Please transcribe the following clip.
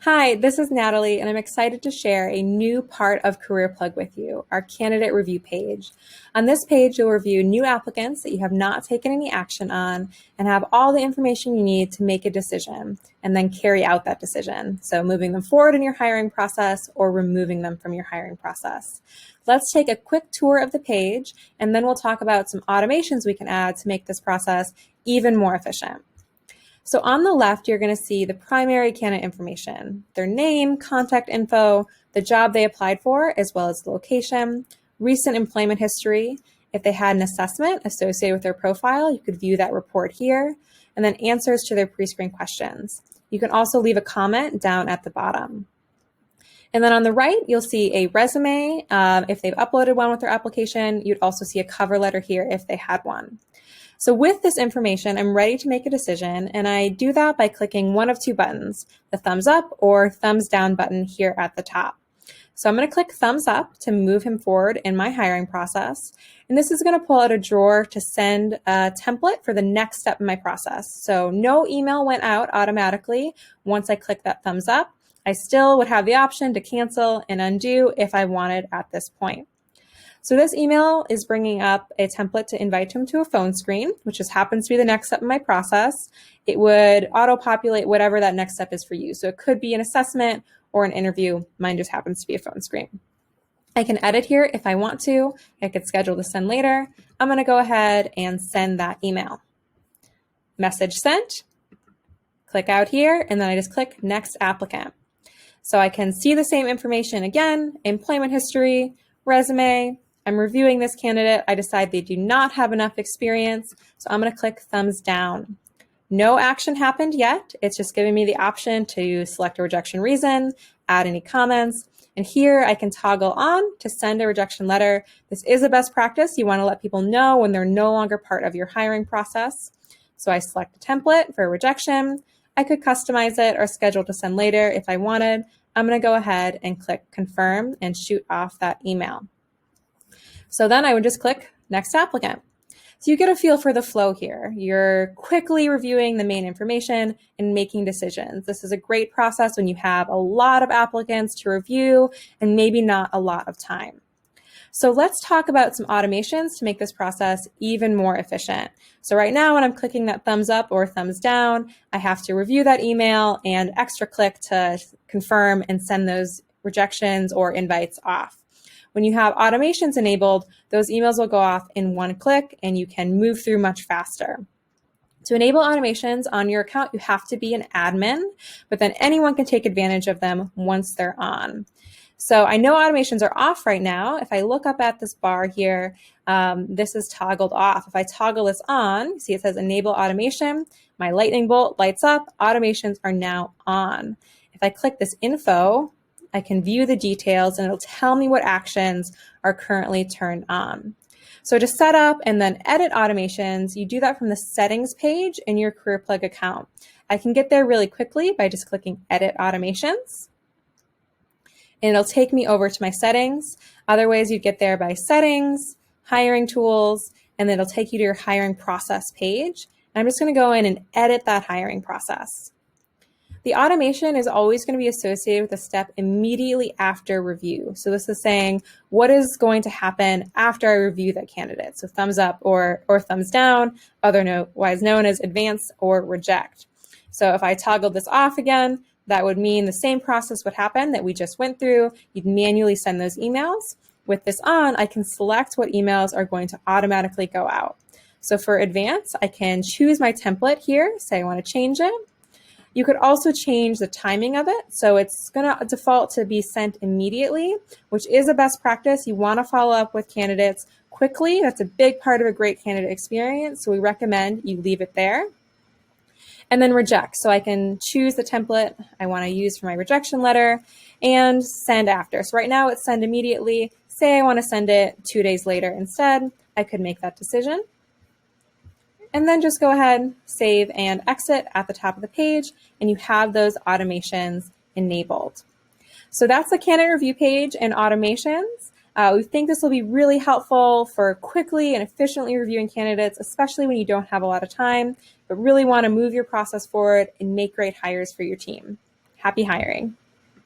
Hi, this is Natalie, and I'm excited to share a new part of CareerPlug with you, our candidate review page. On this page, you'll review new applicants that you have not taken any action on and have all the information you need to make a decision and then carry out that decision. So moving them forward in your hiring process or removing them from your hiring process. Let's take a quick tour of the page, and then we'll talk about some automations we can add to make this process even more efficient. So on the left, you're going to see the primary candidate information, their name, contact info, the job they applied for, as well as the location, recent employment history. If they had an assessment associated with their profile, you could view that report here, and then answers to their pre-screen questions. You can also leave a comment down at the bottom. And then on the right, you'll see a resume. If they've uploaded one with their application, you'd also see a cover letter here if they had one. So with this information, I'm ready to make a decision, and I do that by clicking one of two buttons, the thumbs up or thumbs down button here at the top. So I'm going to click thumbs up to move him forward in my hiring process, and this is going to pull out a drawer to send a template for the next step in my process. So no email went out automatically once I click that thumbs up. I still would have the option to cancel and undo if I wanted at this point. So this email is bringing up a template to invite him to a phone screen, which just happens to be the next step in my process. It would auto-populate whatever that next step is for you. So it could be an assessment or an interview. Mine just happens to be a phone screen. I can edit here if I want to. I could schedule to send later. I'm going to go ahead and send that email. Message sent. Click out here, and then I just click next applicant. So I can see the same information again, employment history, resume. I'm reviewing this candidate. I decide they do not have enough experience, so I'm going to click thumbs down. No action happened yet. It's just giving me the option to select a rejection reason, add any comments, and here I can toggle on to send a rejection letter. This is a best practice. You want to let people know when they're no longer part of your hiring process. So I select a template for a rejection. I could customize it or schedule to send later if I wanted. I'm going to go ahead and click confirm and shoot off that email. So then I would just click next applicant. So you get a feel for the flow here. You're quickly reviewing the main information and making decisions. This is a great process when you have a lot of applicants to review and maybe not a lot of time. So let's talk about some automations to make this process even more efficient. So right now when I'm clicking that thumbs up or thumbs down, I have to review that email and extra click to confirm and send those rejections or invites off. When you have automations enabled, those emails will go off in one click and you can move through much faster. To enable automations on your account, you have to be an admin, but then anyone can take advantage of them once they're on. So I know automations are off right now. If I look up at this bar here, this is toggled off. If I toggle this on, see it says enable automation, my lightning bolt lights up, automations are now on. If I click this info, I can view the details and it'll tell me what actions are currently turned on. So to set up and then edit automations, you do that from the settings page in your CareerPlug account. I can get there really quickly by just clicking edit automations. And it'll take me over to my settings. Other ways you'd get there by settings, hiring tools, and then it'll take you to your hiring process page. And I'm just going to go in and edit that hiring process. The automation is always going to be associated with a step immediately after review. So this is saying what is going to happen after I review that candidate. So thumbs up or thumbs down, otherwise known as advance or reject. So if I toggle this off again, that would mean the same process would happen that we just went through. You'd manually send those emails. With this on, I can select what emails are going to automatically go out. So for advance, I can choose my template here, say I want to change it. You could also change the timing of it. So it's going to default to be sent immediately, which is a best practice. You want to follow up with candidates quickly. That's a big part of a great candidate experience. So we recommend you leave it there. And then reject. So I can choose the template I want to use for my rejection letter and send after. So right now it's send immediately. Say I want to send it 2 days later instead. I could make that decision. And then just go ahead, save and exit at the top of the page, and you have those automations enabled. So that's the candidate review page and automations. We think this will be really helpful for quickly and efficiently reviewing candidates, especially when you don't have a lot of time, but really want to move your process forward and make great hires for your team. Happy hiring.